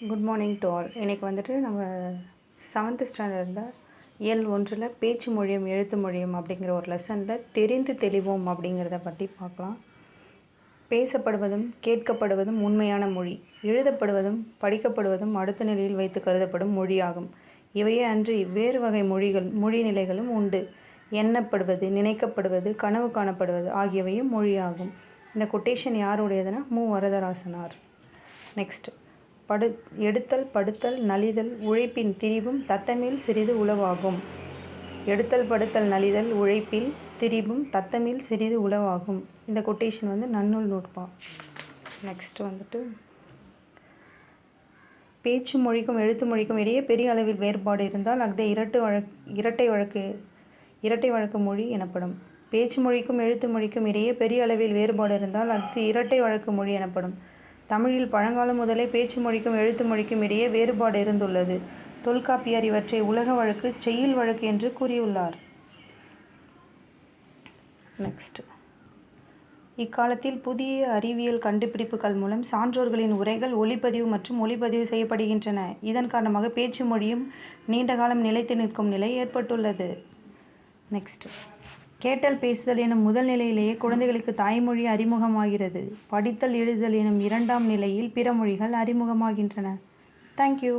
Good morning to all. இன்றைக்கி வந்துட்டு நம்ம 7th ஸ்டாண்டர்டில் இயல் 1 பேச்சு மொழியும் எழுத்து மொழியும் அப்படிங்கிற ஒரு லெசனில் தெரிந்து தெளிவோம் அப்படிங்கிறத பற்றி பார்க்கலாம். பேசப்படுவதும் கேட்கப்படுவதும் உண்மையான மொழி, எழுதப்படுவதும் படிக்கப்படுவதும் அடுத்த நிலையில் வைத்து கருதப்படும் மொழியாகும். இவையே அன்றி வேறு வகை மொழி நிலைகளும் உண்டு. எண்ணப்படுவது, நினைக்கப்படுவது, கனவு காணப்படுவது ஆகியவையும் மொழியாகும். இந்த கொட்டேஷன் யாருடையதுன்னா வரதராசனார். நெக்ஸ்ட், எடுத்தல் படுத்தல் நலிதல் உழைப்பின் திரிபும் தத்தமில் சிறிது உளவாகும். எடுத்தல் படுத்தல் நலிதல் உழைப்பில் திரிபும் தத்தமில் சிறிது உளவாகும். இந்த கொட்டேஷன் நன்னூல் நூற்பா. நெக்ஸ்ட் பேச்சு மொழிக்கும் எழுத்து மொழிக்கும் இடையே பெரிய அளவில் வேறுபாடு இருந்தால் அஃது இரட்டை வழக்கு மொழி எனப்படும். பேச்சு மொழிக்கும் எழுத்து மொழிக்கும் இடையே பெரிய அளவில் வேறுபாடு இருந்தால் அஃது இரட்டை வழக்கு மொழி எனப்படும். தமிழில் பழங்காலம் முதலே பேச்சு மொழிக்கும் எழுத்து மொழிக்கும் இடையே வேறுபாடு இருந்துள்ளது. தொல்காப்பியர் இவற்றை உலக வழக்கு, செய்யுள் வழக்கு என்று கூறியுள்ளார். நெக்ஸ்ட், இக்காலத்தில் புதிய அறிவியல் கண்டுபிடிப்புகள் மூலம் சான்றோர்களின் உரைகள் ஒலிப்பதிவு மற்றும் ஒளிப்பதிவு செய்யப்படுகின்றன. இதன் காரணமாக பேச்சு மொழியும் நீண்டகாலம் நிலைத்து நிற்கும் நிலை ஏற்பட்டுள்ளது. நெக்ஸ்ட், கேட்டல் பேசுதல் எனும் முதல் நிலையிலேயே குழந்தைகளுக்கு தாய்மொழி அறிமுகமாகிறது. படித்தல் எழுதுதல் எனும் இரண்டாம் நிலையில் பிற மொழிகள் அறிமுகமாகின்றன. தேங்க்யூ.